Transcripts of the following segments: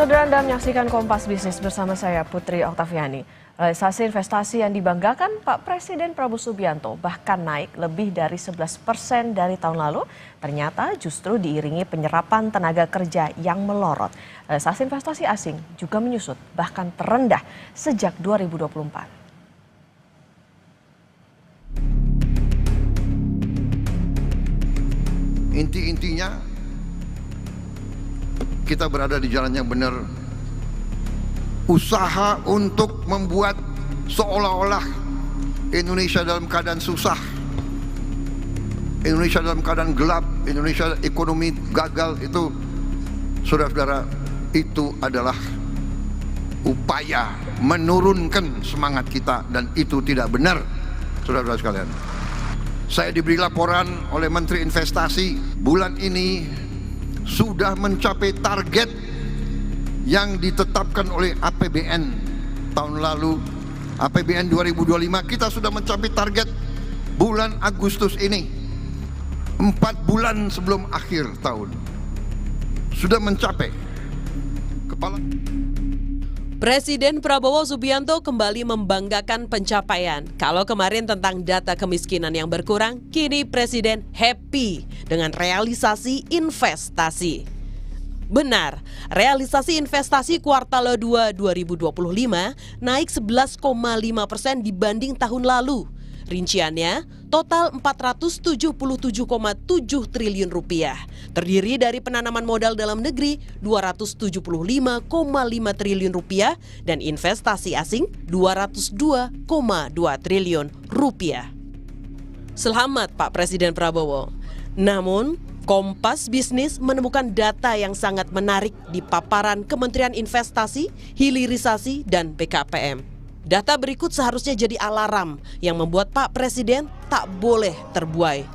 Saudara, Anda menyaksikan Kompas Bisnis bersama saya Putri Oktaviani. Realisasi investasi yang dibanggakan Pak Presiden Prabowo Subianto bahkan naik lebih dari 11% dari tahun lalu, ternyata justru diiringi penyerapan tenaga kerja yang melorot. Realisasi investasi asing juga menyusut, bahkan terendah sejak 2024. Inti-intinya kita berada di jalan yang benar. Usaha untuk membuat seolah-olah Indonesia dalam keadaan susah, Indonesia dalam keadaan gelap, Indonesia ekonomi gagal, itu saudara-saudara, itu adalah upaya menurunkan semangat kita, dan itu tidak benar, saudara-saudara sekalian. Saya diberi laporan oleh Menteri Investasi, bulan ini sudah mencapai target yang ditetapkan oleh APBN tahun lalu. APBN 2025 kita sudah mencapai target bulan Agustus ini, 4 bulan sebelum akhir tahun sudah mencapai. Presiden Prabowo Subianto kembali membanggakan pencapaian. Kalau kemarin tentang data kemiskinan yang berkurang, kini Presiden happy dengan realisasi investasi. Benar, realisasi investasi kuartal 2 2025 naik 11,5% dibanding tahun lalu. Rinciannya, total 477,7 triliun rupiah. Terdiri dari penanaman modal dalam negeri 275,5 triliun rupiah dan investasi asing 202,2 triliun rupiah. Selamat Pak Presiden Prabowo. Namun, Kompas Bisnis menemukan data yang sangat menarik di paparan Kementerian Investasi, Hilirisasi, dan BKPM. Data berikut seharusnya jadi alarm yang membuat Pak Presiden tak boleh terbuai.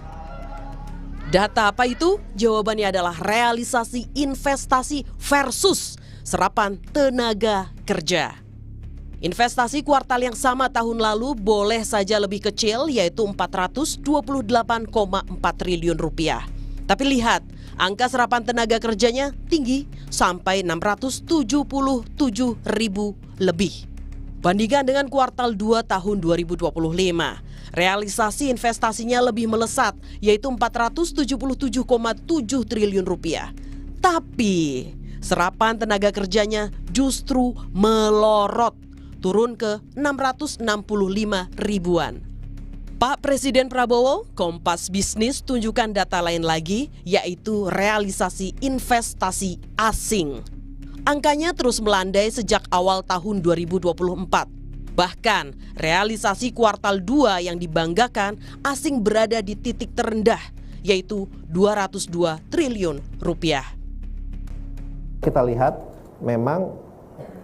Data apa itu? Jawabannya adalah realisasi investasi versus serapan tenaga kerja. Investasi kuartal yang sama tahun lalu boleh saja lebih kecil, yaitu 428,4 triliun rupiah. Tapi lihat, angka serapan tenaga kerjanya tinggi sampai 677 ribu lebih. Bandingkan dengan kuartal 2 tahun 2025, realisasi investasinya lebih melesat, yaitu 477,7 triliun rupiah. Tapi serapan tenaga kerjanya justru melorot, turun ke 665 ribuan. Pak Presiden Prabowo, Kompas Bisnis tunjukkan data lain lagi, yaitu realisasi investasi asing. Angkanya terus melandai sejak awal tahun 2024. Bahkan, realisasi kuartal 2 yang dibanggakan asing berada di titik terendah, yaitu 202 triliun rupiah. Kita lihat memang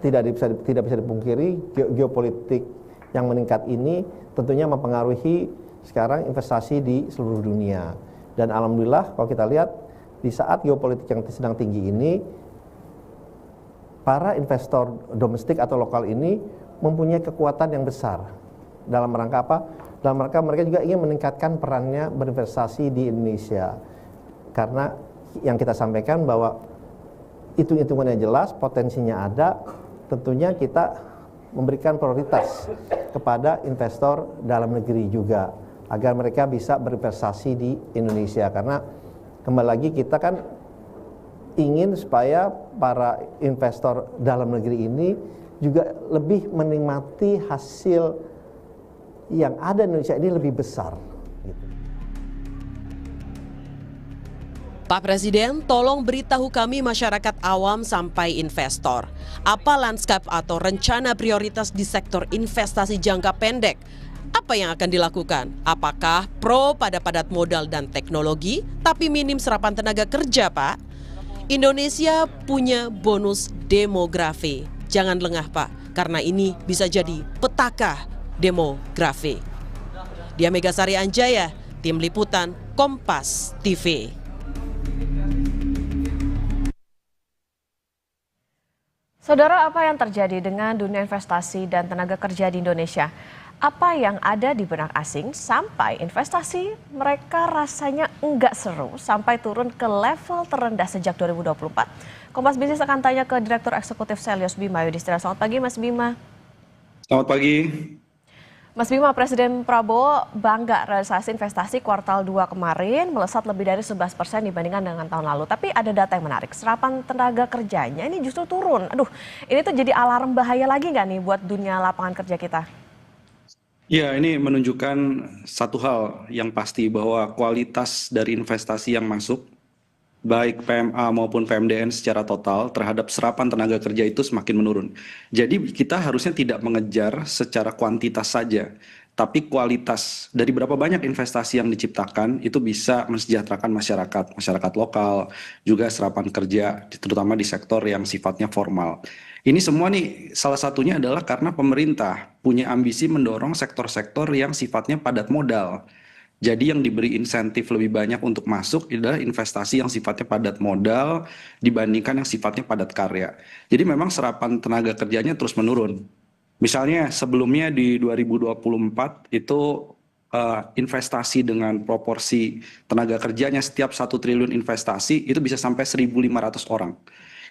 tidak bisa dipungkiri geopolitik yang meningkat ini tentunya mempengaruhi sekarang investasi di seluruh dunia. Dan alhamdulillah kalau kita lihat di saat geopolitik yang sedang tinggi ini, para investor domestik atau lokal ini mempunyai kekuatan yang besar. Dalam rangka apa? Dalam rangka mereka juga ingin meningkatkan perannya berinvestasi di Indonesia. Karena yang kita sampaikan bahwa hitung-hitungannya jelas, potensinya ada, tentunya kita memberikan prioritas kepada investor dalam negeri juga agar mereka bisa berinvestasi di Indonesia. Karena kembali lagi kita kan ingin supaya para investor dalam negeri ini juga lebih menikmati hasil yang ada di Indonesia ini lebih besar. Pak Presiden, tolong beritahu kami masyarakat awam sampai investor. Apa lanskap atau rencana prioritas di sektor investasi jangka pendek? Apa yang akan dilakukan? Apakah pro pada padat modal dan teknologi, tapi minim serapan tenaga kerja, Pak? Indonesia punya bonus demografi. Jangan lengah, Pak, karena ini bisa jadi petaka demografi. Dia Megasari Anjaya, Tim Liputan Kompas TV. Saudara, apa yang terjadi dengan dunia investasi dan tenaga kerja di Indonesia? Apa yang ada di benak asing sampai investasi mereka rasanya enggak seru sampai turun ke level terendah sejak 2024? Kompas Bisnis akan tanya ke Direktur Eksekutif Selyos Bima Yudhistira. Selamat pagi Mas Bima. Selamat pagi. Mas Bima, Presiden Prabowo bangga realisasi investasi kuartal 2 kemarin melesat lebih dari 11% dibandingkan dengan tahun lalu. Tapi ada data yang menarik, serapan tenaga kerjanya ini justru turun. Aduh, ini tuh jadi alarm bahaya lagi nggak nih buat dunia lapangan kerja kita? Ya, ini menunjukkan satu hal yang pasti bahwa kualitas dari investasi yang masuk, baik PMA maupun PMDN secara total terhadap serapan tenaga kerja itu semakin menurun. Jadi kita harusnya tidak mengejar secara kuantitas saja, tapi kualitas dari berapa banyak investasi yang diciptakan itu bisa mensejahterakan masyarakat lokal, juga serapan kerja, terutama di sektor yang sifatnya formal. Ini semua nih salah satunya adalah karena pemerintah punya ambisi mendorong sektor-sektor yang sifatnya padat modal. Jadi yang diberi insentif lebih banyak untuk masuk adalah investasi yang sifatnya padat modal dibandingkan yang sifatnya padat karya. Jadi memang serapan tenaga kerjanya terus menurun. Misalnya sebelumnya di 2024 itu investasi dengan proporsi tenaga kerjanya setiap 1 triliun investasi itu bisa sampai 1.500 orang.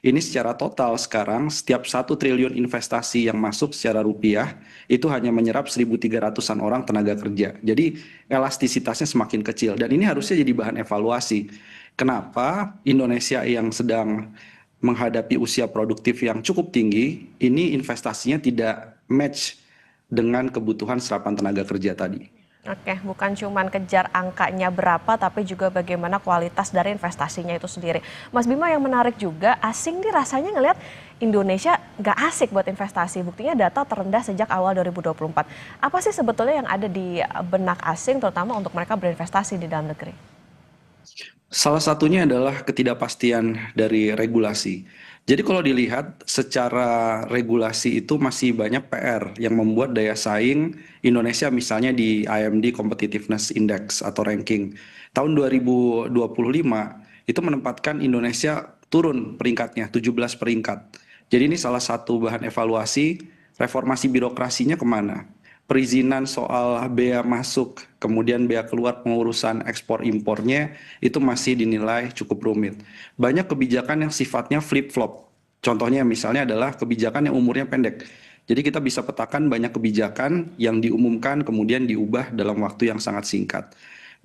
Ini secara total sekarang setiap 1 triliun investasi yang masuk secara rupiah itu hanya menyerap 1.300-an orang tenaga kerja. Jadi elastisitasnya semakin kecil dan ini harusnya jadi bahan evaluasi. Kenapa Indonesia yang sedang menghadapi usia produktif yang cukup tinggi, ini investasinya tidak match dengan kebutuhan serapan tenaga kerja tadi. Oke, bukan cuman kejar angkanya berapa, tapi juga bagaimana kualitas dari investasinya itu sendiri. Mas Bima, yang menarik juga, asing nih rasanya ngelihat Indonesia nggak asik buat investasi. Buktinya data terendah sejak awal 2024. Apa sih sebetulnya yang ada di benak asing, terutama untuk mereka berinvestasi di dalam negeri? Salah satunya adalah ketidakpastian dari regulasi. Jadi kalau dilihat secara regulasi itu masih banyak PR yang membuat daya saing Indonesia misalnya di IMD Competitiveness Index atau ranking tahun 2025 itu menempatkan Indonesia turun peringkatnya 17 peringkat. Jadi ini salah satu bahan evaluasi reformasi birokrasinya kemana. Perizinan soal bea masuk, kemudian bea keluar pengurusan ekspor impornya itu masih dinilai cukup rumit. Banyak kebijakan yang sifatnya flip-flop. Contohnya misalnya adalah kebijakan yang umurnya pendek. Jadi kita bisa petakan banyak kebijakan yang diumumkan kemudian diubah dalam waktu yang sangat singkat.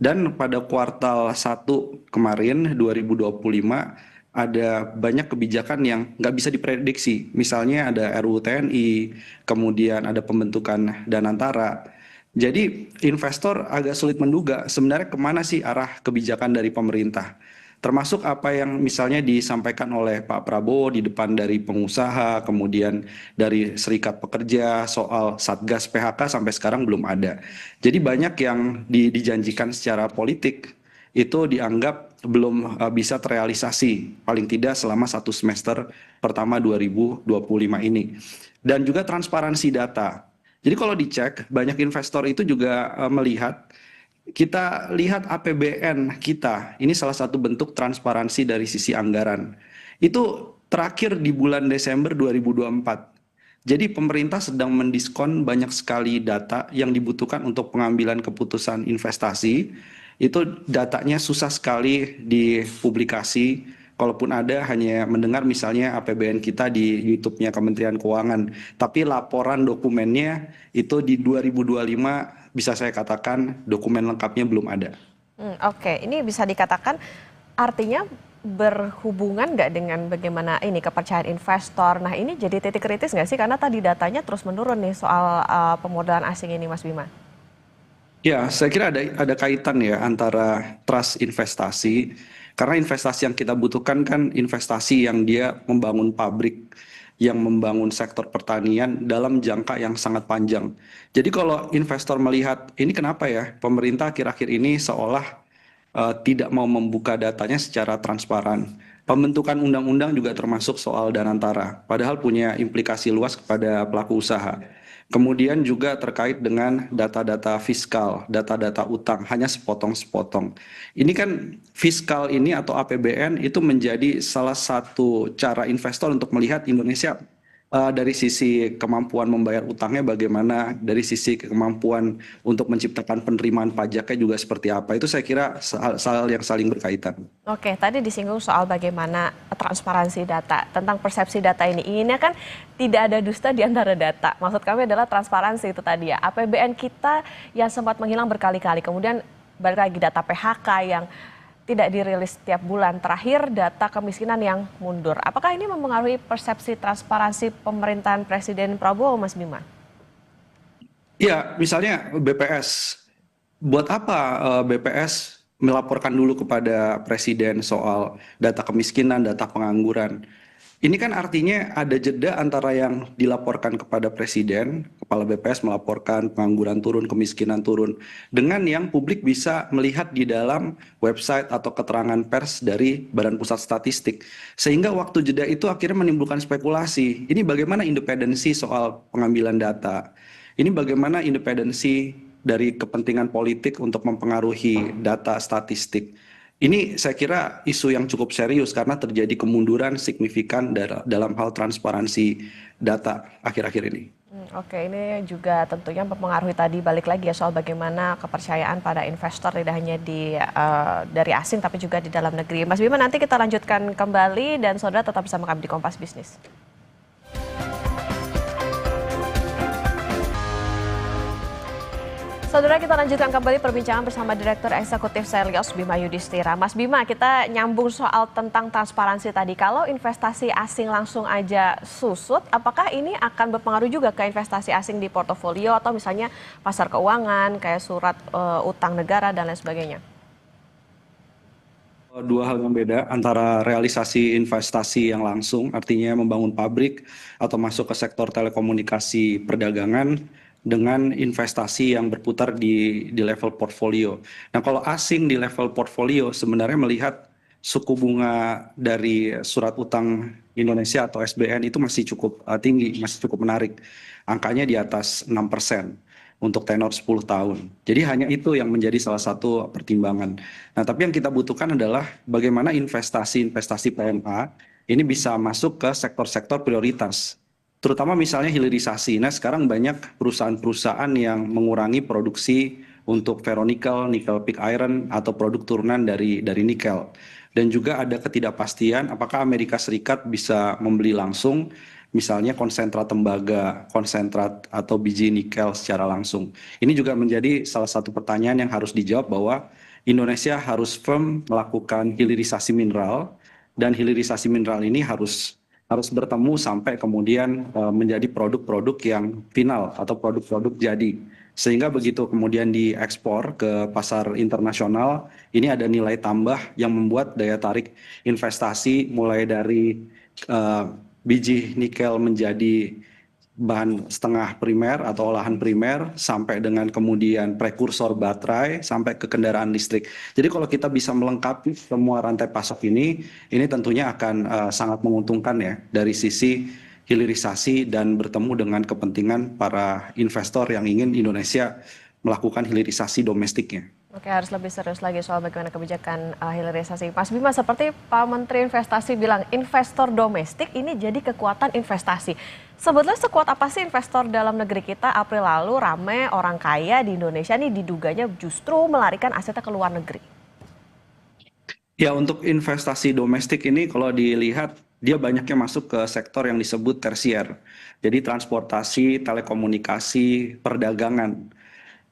Dan pada kuartal 1 kemarin 2025 ada banyak kebijakan yang nggak bisa diprediksi. Misalnya ada RUU TNI, kemudian ada pembentukan Danantara. Jadi investor agak sulit menduga sebenarnya kemana sih arah kebijakan dari pemerintah. Termasuk apa yang misalnya disampaikan oleh Pak Prabowo di depan dari pengusaha, kemudian dari serikat pekerja soal Satgas PHK sampai sekarang belum ada. Jadi banyak yang dijanjikan secara politik itu dianggap belum bisa terrealisasi, paling tidak selama 1 semester pertama 2025 ini. Dan juga transparansi data. Jadi kalau dicek, banyak investor itu juga melihat, kita lihat APBN kita, ini salah satu bentuk transparansi dari sisi anggaran. Itu terakhir di bulan Desember 2024. Jadi pemerintah sedang mendiskon banyak sekali data yang dibutuhkan untuk pengambilan keputusan investasi. Itu datanya susah sekali dipublikasi. Kalaupun ada hanya mendengar misalnya APBN kita di YouTube-nya Kementerian Keuangan. Tapi laporan dokumennya itu di 2025 bisa saya katakan dokumen lengkapnya belum ada. Oke, ini bisa dikatakan artinya berhubungan nggak dengan bagaimana ini kepercayaan investor. Nah ini jadi titik kritis nggak sih? Karena tadi datanya terus menurun nih soal pemodalan asing ini, Mas Bima. Ya, saya kira ada kaitan ya antara trust investasi, karena investasi yang kita butuhkan kan investasi yang dia membangun pabrik, yang membangun sektor pertanian dalam jangka yang sangat panjang. Jadi kalau investor melihat ini kenapa ya pemerintah akhir-akhir ini seolah tidak mau membuka datanya secara transparan. Pembentukan undang-undang juga termasuk soal Danantara, padahal punya implikasi luas kepada pelaku usaha. Kemudian juga terkait dengan data-data fiskal, data-data utang, hanya sepotong-sepotong. Ini kan fiskal ini atau APBN itu menjadi salah satu cara investor untuk melihat Indonesia dari sisi kemampuan membayar utangnya bagaimana, dari sisi kemampuan untuk menciptakan penerimaan pajaknya juga seperti apa. Itu saya kira hal yang saling berkaitan. Oke, tadi disinggung soal bagaimana transparansi data. Tentang persepsi data ini, inginnya kan tidak ada dusta di antara data. Maksud kami adalah transparansi itu tadi ya. APBN kita yang sempat menghilang berkali-kali, kemudian balik lagi data PHK yang tidak dirilis setiap bulan. Terakhir data kemiskinan yang mundur. Apakah ini mempengaruhi persepsi transparansi pemerintahan Presiden Prabowo, Mas Bima? Iya, misalnya BPS. Buat apa BPS melaporkan dulu kepada Presiden soal data kemiskinan, data pengangguran? Ini kan artinya ada jeda antara yang dilaporkan kepada Presiden, Kepala BPS melaporkan pengangguran turun, kemiskinan turun, dengan yang publik bisa melihat di dalam website atau keterangan pers dari Badan Pusat Statistik. Sehingga waktu jeda itu akhirnya menimbulkan spekulasi. Ini bagaimana independensi soal pengambilan data? Ini bagaimana independensi dari kepentingan politik untuk mempengaruhi data statistik? Ini saya kira isu yang cukup serius karena terjadi kemunduran signifikan dalam hal transparansi data akhir-akhir ini. Oke, ini juga tentunya mempengaruhi tadi balik lagi ya soal bagaimana kepercayaan pada investor tidak hanya dari asing tapi juga di dalam negeri. Mas Bima, nanti kita lanjutkan kembali dan saudara tetap bersama kami di Kompas Bisnis. Saudara, kita lanjutkan kembali perbincangan bersama Direktur Eksekutif Selyos Bima Yudhistira. Mas Bima, kita nyambung soal tentang transparansi tadi. Kalau investasi asing langsung aja susut, apakah ini akan berpengaruh juga ke investasi asing di portofolio atau misalnya pasar keuangan, kayak surat utang negara dan lain sebagainya? Dua hal yang beda antara realisasi investasi yang langsung, artinya membangun pabrik atau masuk ke sektor telekomunikasi perdagangan, dengan investasi yang berputar di level portfolio. Nah, kalau asing di level portfolio sebenarnya melihat suku bunga dari surat utang Indonesia atau SBN itu masih cukup tinggi, masih cukup menarik. Angkanya di atas 6% untuk tenor 10 tahun. Jadi hanya itu yang menjadi salah satu pertimbangan. Nah, tapi yang kita butuhkan adalah bagaimana investasi PMA ini bisa masuk ke sektor-sektor prioritas. Terutama misalnya hilirisasi. Nah, sekarang banyak perusahaan-perusahaan yang mengurangi produksi untuk ferronikel, nikel pig iron atau produk turunan dari nikel. Dan juga ada ketidakpastian apakah Amerika Serikat bisa membeli langsung misalnya konsentrat tembaga, konsentrat atau biji nikel secara langsung. Ini juga menjadi salah satu pertanyaan yang harus dijawab bahwa Indonesia harus firm melakukan hilirisasi mineral dan hilirisasi mineral ini harus bertemu sampai kemudian menjadi produk-produk yang final atau produk-produk jadi. Sehingga begitu kemudian diekspor ke pasar internasional, ini ada nilai tambah yang membuat daya tarik investasi mulai dari biji nikel menjadi bahan setengah primer atau olahan primer sampai dengan kemudian prekursor baterai sampai ke kendaraan listrik. Jadi kalau kita bisa melengkapi semua rantai pasok ini tentunya akan sangat menguntungkan ya dari sisi hilirisasi dan bertemu dengan kepentingan para investor yang ingin Indonesia melakukan hilirisasi domestiknya. Oke, harus lebih serius lagi soal bagaimana kebijakan hilirisasi. Mas Bima, seperti Pak Menteri Investasi bilang, investor domestik ini jadi kekuatan investasi. Sebetulnya sekuat apa sih investor dalam negeri kita? April lalu ramai orang kaya di Indonesia nih diduganya justru melarikan asetnya ke luar negeri. Ya, untuk investasi domestik ini kalau dilihat dia banyaknya masuk ke sektor yang disebut tersier. Jadi transportasi, telekomunikasi, perdagangan.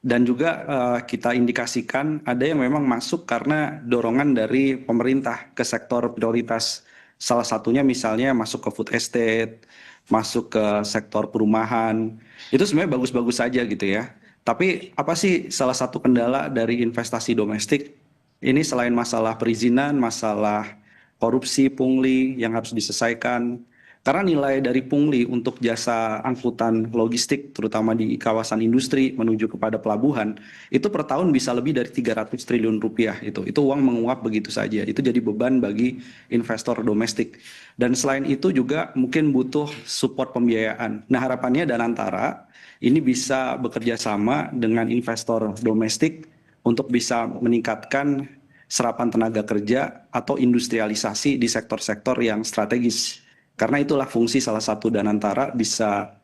Dan juga kita indikasikan ada yang memang masuk karena dorongan dari pemerintah ke sektor prioritas. Salah satunya misalnya masuk ke food estate, masuk ke sektor perumahan. Itu sebenarnya bagus-bagus saja gitu ya. Tapi apa sih salah satu kendala dari investasi domestik? Ini selain masalah perizinan, masalah korupsi, pungli yang harus diselesaikan. Karena nilai dari pungli untuk jasa angkutan logistik, terutama di kawasan industri menuju kepada pelabuhan, itu per tahun bisa lebih dari 300 triliun rupiah. Itu uang menguap begitu saja. Itu jadi beban bagi investor domestik. Dan selain itu juga mungkin butuh support pembiayaan. Nah, harapannya Danantara ini bisa bekerja sama dengan investor domestik untuk bisa meningkatkan serapan tenaga kerja atau industrialisasi di sektor-sektor yang strategis. Karena itulah fungsi salah satu Danantara bisa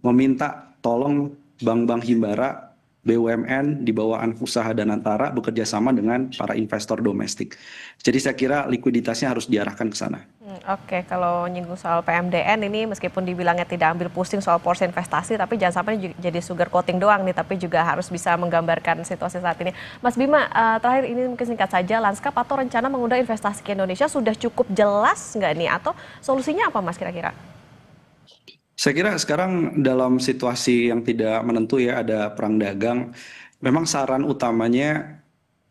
meminta tolong bank-bank himbara, BUMN di bawah anak usaha Danantara bekerja sama dengan para investor domestik. Jadi saya kira likuiditasnya harus diarahkan ke sana. Oke, kalau nyinggung soal PMDN ini meskipun dibilangnya tidak ambil pusing soal porsi investasi, tapi jangan sampai jadi sugar coating doang nih, tapi juga harus bisa menggambarkan situasi saat ini. Mas Bima, terakhir ini mungkin singkat saja, lanskap atau rencana mengundang investasi ke Indonesia sudah cukup jelas nggak nih? Atau solusinya apa Mas kira-kira? Saya kira sekarang dalam situasi yang tidak menentu ya, ada perang dagang, memang saran utamanya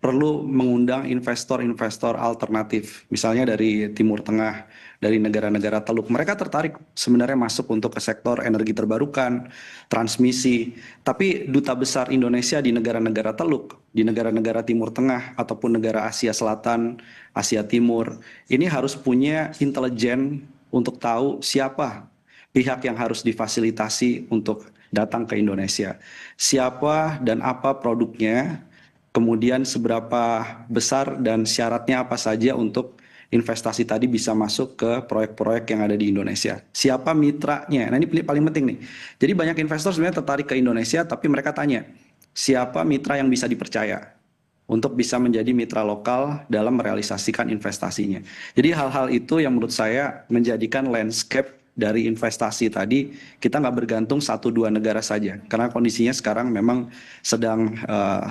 perlu mengundang investor-investor alternatif, misalnya dari Timur Tengah, dari negara-negara Teluk. Mereka tertarik sebenarnya masuk untuk ke sektor energi terbarukan, transmisi. Tapi duta besar Indonesia di negara-negara Teluk, di negara-negara Timur Tengah, ataupun negara Asia Selatan, Asia Timur, ini harus punya intelijen untuk tahu siapa pihak yang harus difasilitasi untuk datang ke Indonesia. Siapa dan apa produknya, kemudian seberapa besar dan syaratnya apa saja untuk investasi tadi bisa masuk ke proyek-proyek yang ada di Indonesia. Siapa mitranya? Nah ini paling penting nih. Jadi banyak investor sebenarnya tertarik ke Indonesia, tapi mereka tanya, siapa mitra yang bisa dipercaya untuk bisa menjadi mitra lokal dalam merealisasikan investasinya. Jadi hal-hal itu yang menurut saya menjadikan landscape dari investasi tadi kita nggak bergantung 1-2 negara saja karena kondisinya sekarang memang sedang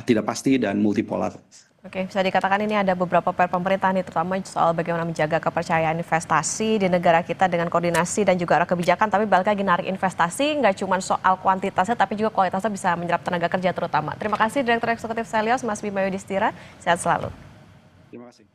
tidak pasti dan multipolar. Oke, bisa dikatakan ini ada beberapa PR pemerintah nih, terutama soal bagaimana menjaga kepercayaan investasi di negara kita dengan koordinasi dan juga arah kebijakan, tapi balik lagi narik investasi nggak cuma soal kuantitasnya tapi juga kualitasnya bisa menyerap tenaga kerja terutama. Terima kasih Direktur Eksekutif Selios Mas Bima Yudhistira, sehat selalu. Terima kasih.